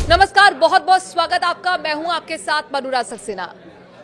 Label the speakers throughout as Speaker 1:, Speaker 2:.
Speaker 1: नमस्कार, बहुत बहुत स्वागत आपका। मैं हूं आपके साथ मनुरा सक्सेना।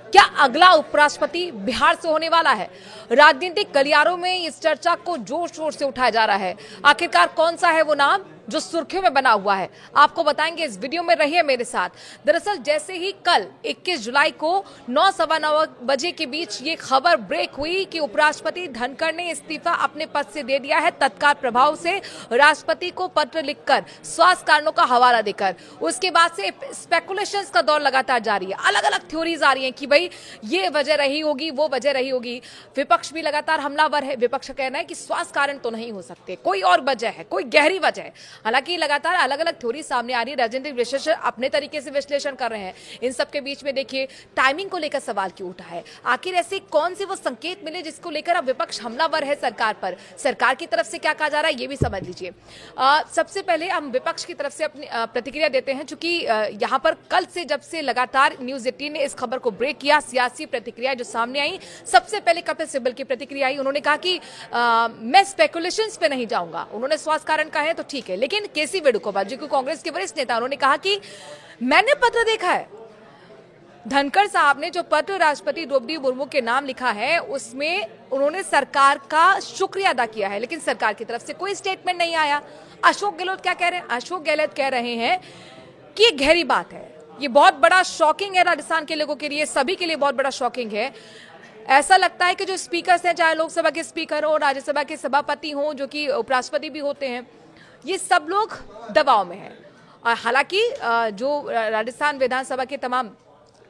Speaker 1: क्या अगला उपराष्ट्रपति बिहार से होने वाला है? राजनीतिक गलियारों में इस चर्चा को जोर शोर से उठाया जा रहा है। आखिरकार कौन सा है वो नाम जो सुर्खियों में बना हुआ है, आपको बताएंगे इस वीडियो में। रहिए मेरे साथ। दरअसल जैसे ही कल 21 जुलाई को 9:15 बजे के बीच ये खबर ब्रेक हुई कि उपराष्ट्रपति धनखड़ ने इस्तीफा अपने पद से दे दिया है, तत्काल प्रभाव से राष्ट्रपति को पत्र लिखकर, स्वास्थ्य कारणों का हवाला देकर, उसके बाद से स्पेकुलेशंस का दौर लगातार जारी है। अलग अलग थ्योरीज आ रही हैं कि भाई ये वजह रही होगी, वो वजह रही होगी। विपक्ष भी लगातार हमलावर है। विपक्ष का कहना है कि स्वास्थ्य कारण तो नहीं हो सकते, कोई और वजह है, कोई गहरी वजह है। हालांकि लगातार अलग अलग थ्योरी सामने आ रही है। राजनीतिक विशेषज्ञ अपने तरीके से विश्लेषण कर रहे हैं। इन सब के बीच में देखिए टाइमिंग को लेकर सवाल क्यों उठा है? आखिर ऐसे कौन से वो संकेत मिले जिसको लेकर अब विपक्ष हमलावर है सरकार पर? सरकार की तरफ से क्या कहा जा रहा है ये भी समझ लीजिए। सबसे पहले हम विपक्ष की तरफ से अपनी प्रतिक्रिया देते हैं, चूंकि यहाँ पर कल से जब से लगातार न्यूज 18 ने इस खबर को ब्रेक किया, सियासी प्रतिक्रिया जो सामने आई। सबसे पहले कपिल सिब्बल की प्रतिक्रिया आई। उन्होंने कहा कि मैं स्पेकुलेशंस पे नहीं जाऊंगा। उन्होंने स्वास्थ्य कारण कहा है तो ठीक है, लेकिन केसी वेणुगोपाल जो कि कांग्रेस के वरिष्ठ नेता, उन्होंने कहा कि मैंने पत्र देखा है। धनखड़ साहब ने जो पत्र राष्ट्रपति द्रौपदी मुर्मू के नाम लिखा है उसमें उन्होंने सरकार का शुक्रिया अदा किया है, लेकिन सरकार की तरफ से कोई स्टेटमेंट नहीं आया। अशोक गहलोत क्या कह रहे हैं? अशोक गहलोत कह रहे हैं कि ये गहरी बात है, ये बहुत बड़ा शॉकिंग है राजस्थान के लोगों के लिए, सभी के लिए बहुत बड़ा शॉकिंग है। ऐसा लगता है कि जो स्पीकर्स हैं, चाहे लोकसभा के स्पीकर हो, राज्यसभा के सभापति हो, जो कि उपराष्ट्रपति भी होते हैं, ये सब लोग दबाव में हैं। और हालांकि जो राजस्थान विधानसभा के तमाम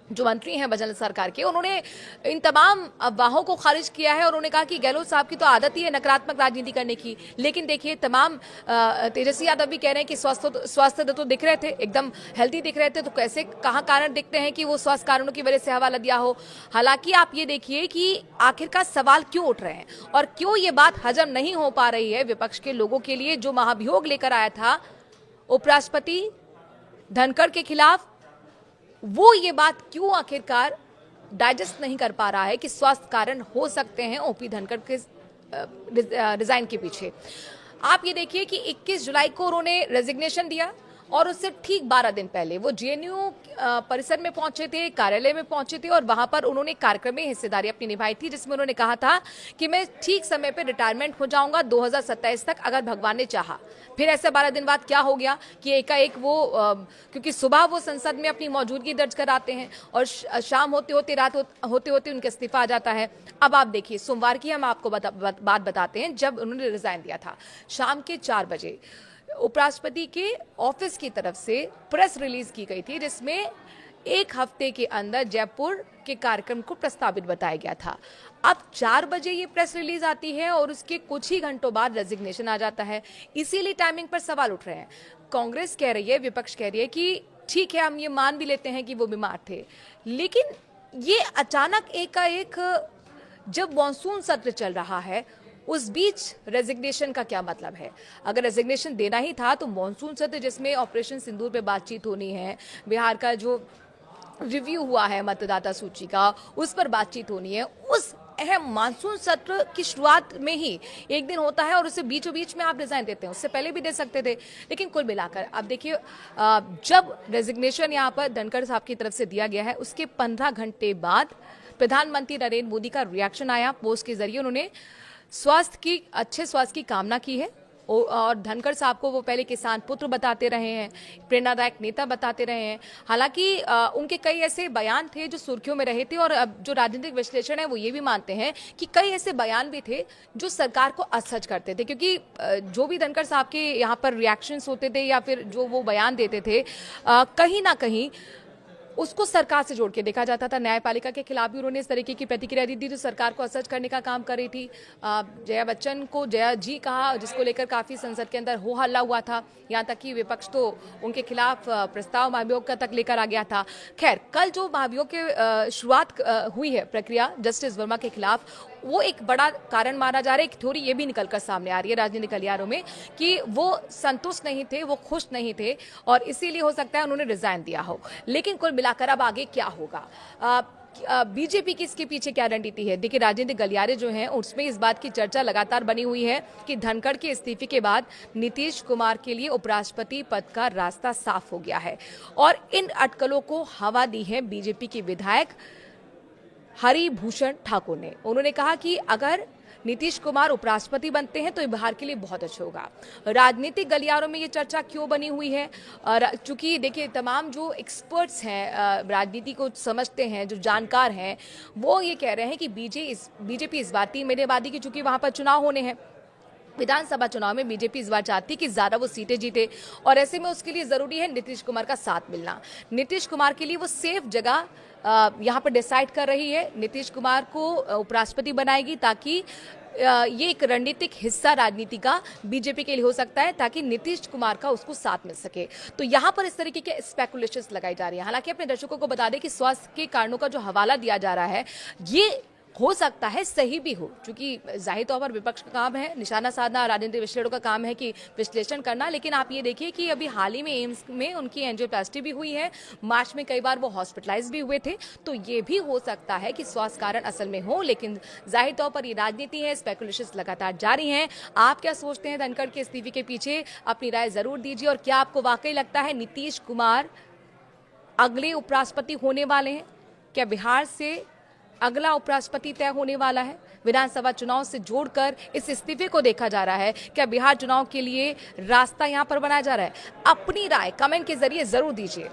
Speaker 1: जो मंत्री हैं बजट सरकार के, उन्होंने इन तमाम अफवाहों को खारिज किया है और उन्होंने कहा कि गहलोत साहब की तो आदत ही है नकारात्मक राजनीति करने की। लेकिन देखिए तमाम तेजस्वी यादव भी कह रहे हैं कि स्वास्थ्य तो दिख रहे थे, एकदम हेल्थी दिख रहे थे, तो कैसे कहाँ कारण दिखते हैं कि वो स्वास्थ्य कारणों की वजह से हवाला दिया हो। हालांकि आप ये देखिए कि आखिरकार सवाल क्यों उठ रहे हैं और क्यों ये बात हजम नहीं हो पा रही है विपक्ष के लोगों के लिए, जो महाभियोग लेकर आया था उपराष्ट्रपति धनखड़ के खिलाफ। वो ये बात क्यों आखिरकार डाइजेस्ट नहीं कर पा रहा है कि स्वास्थ्य कारण हो सकते हैं ओपी धनखड़ के रिजाइन के पीछे। आप ये देखिए कि 21 जुलाई को उन्होंने रेजिग्नेशन दिया और उससे ठीक 12 दिन पहले वो जेएनयू परिसर में पहुंचे थे, कार्यालय में पहुंचे थे और वहां पर उन्होंने कार्यक्रम में हिस्सेदारी अपनी निभाई थी, जिसमें उन्होंने कहा था कि मैं ठीक समय पे रिटायरमेंट हो जाऊंगा 2027 तक, अगर भगवान ने चाहा। फिर ऐसे 12 दिन बाद क्या हो गया कि एकाएक वो क्योंकि सुबह वो संसद में अपनी मौजूदगी दर्ज कराते हैं और शाम होते होते, रात होते होते उनका इस्तीफा आ जाता है। अब आप देखिए, सोमवार की हम आपको बात बताते हैं, जब उन्होंने रिजाइन दिया था शाम के 4 बजे उपराष्ट्रपति के ऑफिस की तरफ से प्रेस रिलीज की गई थी, जिसमें 1 हफ्ते के अंदर जयपुर के कार्यक्रम को प्रस्तावित बताया गया था। अब 4 बजे ये प्रेस रिलीज आती है और उसके कुछ ही घंटों बाद रेजिग्नेशन आ जाता है। इसीलिए टाइमिंग पर सवाल उठ रहे हैं। कांग्रेस कह रही है, विपक्ष कह रही है कि ठीक है, हम ये मान भी लेते हैं कि वो बीमार थे, लेकिन ये अचानक एकाएक जब मॉनसून सत्र चल रहा है उस बीच रेजिग्नेशन का क्या मतलब है? अगर रेजिग्नेशन देना ही था तो मॉनसून सत्र जिसमें ऑपरेशन सिंदूर पे बातचीत होनी है, बिहार का जो रिव्यू हुआ है मतदाता सूची का उस पर बातचीत होनी है, उस अहम मानसून सत्र की शुरुआत में ही एक दिन होता है और उससे बीचों बीच में आप रिजाइन देते हैं। उससे पहले भी दे सकते थे, लेकिन कुल मिलाकर अब देखिए जब रेजिग्नेशन यहाँ पर धनखड़ साहब की तरफ से दिया गया है उसके 15 घंटे बाद प्रधानमंत्री नरेंद्र मोदी का रिएक्शन आया। पोस्ट के जरिए उन्होंने अच्छे स्वास्थ्य की कामना की है और धनखड़ साहब को वो पहले किसान पुत्र बताते रहे हैं, प्रेरणादायक नेता बताते रहे हैं। हालांकि उनके कई ऐसे बयान थे जो सुर्खियों में रहे थे और अब जो राजनीतिक विश्लेषण है वो ये भी मानते हैं कि कई ऐसे बयान भी थे जो सरकार को असहज करते थे, क्योंकि जो भी धनखड़ साहब के यहाँ पर रिएक्शंस होते थे या फिर जो वो बयान देते थे कहीं ना कहीं उसको सरकार से जोड़ के देखा जाता था। न्यायपालिका के खिलाफ भी उन्होंने इस तरीके की प्रतिक्रिया दी थी जो सरकार को असहज करने का काम कर रही थी। जया बच्चन को जया जी कहा, जिसको लेकर काफी संसद के अंदर हो हल्ला हुआ था, यहाँ तक कि विपक्ष तो उनके खिलाफ प्रस्ताव महाभियोग का तक लेकर आ गया था। खैर, कल जो महाभियोग के शुरुआत हुई है प्रक्रिया जस्टिस वर्मा के खिलाफ, वो एक बड़ा कारण माना जा रहा है। एक थ्योरी ये भी निकलकर सामने आ रही है राजनीतिक गलियारों में कि वो संतुष्ट नहीं थे, वो खुश नहीं थे और इसीलिए हो सकता है उन्होंने रिजाइन दिया हो। लेकिन कुल मिलाकर अब आगे क्या होगा? बीजेपी की इसके पीछे क्या रणनीति है? देखिए, राजनीतिक गलियारे जो हैं उसमें इस बात की चर्चा लगातार बनी हुई है कि धनखड़ के इस्तीफे के बाद नीतीश कुमार के लिए उपराष्ट्रपति पद का रास्ता साफ हो गया है और इन अटकलों को हवा दी है बीजेपी के विधायक हरिभूषण ठाकुर ने। उन्होंने कहा कि अगर नीतीश कुमार उपराष्ट्रपति बनते हैं तो ये बिहार के लिए बहुत अच्छा होगा। राजनीतिक गलियारों में ये चर्चा क्यों बनी हुई है? चूंकि देखिए, तमाम जो एक्सपर्ट्स हैं, राजनीति को समझते हैं, जो जानकार हैं, वो ये कह रहे हैं कि बीजेपी इस बार 3 महीने बाद ही, चूंकि वहां पर चुनाव होने हैं, विधानसभा चुनाव में बीजेपी इस बार चाहती है कि ज्यादा वो सीटें जीते और ऐसे में उसके लिए जरूरी है नीतीश कुमार का साथ मिलना। नीतीश कुमार के लिए वो सेफ जगह यहाँ पर डिसाइड कर रही है, नीतीश कुमार को उपराष्ट्रपति बनाएगी ताकि ये एक रणनीतिक हिस्सा राजनीति का बीजेपी के लिए हो सकता है ताकि नीतीश कुमार का उसको साथ मिल सके। तो यहाँ पर इस तरीके के स्पेकुलेशंस लगाई जा रही है। हालांकि अपने दर्शकों को बता दें कि स्वास्थ्य के कारणों का जो हवाला दिया जा रहा है ये हो सकता है सही भी हो, क्योंकि जाहिर तौर पर विपक्ष का काम है निशाना साधना, राजनीतिक विश्लेषकों का काम है कि विश्लेषण करना। लेकिन आप ये देखिए कि अभी हाल ही में एम्स में उनकी एंजियोप्लास्टी भी हुई है, मार्च में कई बार वो हॉस्पिटलाइज भी हुए थे, तो ये भी हो सकता है कि स्वास्थ्य कारण असल में हो। लेकिन जाहिर तौर पर ये राजनीति है, स्पेकुलेशंस लगातार जारी हैं। आप क्या सोचते हैं धनखड़ के इस्तीफे के पीछे? अपनी राय जरूर दीजिए। और क्या आपको वाकई लगता है नीतीश कुमार अगले उपराष्ट्रपति होने वाले हैं? क्या बिहार से अगला उपराष्ट्रपति तय होने वाला है? विधानसभा चुनाव से जोड़कर इस इस्तीफे को देखा जा रहा है। क्या बिहार चुनाव के लिए रास्ता यहां पर बनाया जा रहा है? अपनी राय कमेंट के जरिए जरूर दीजिए।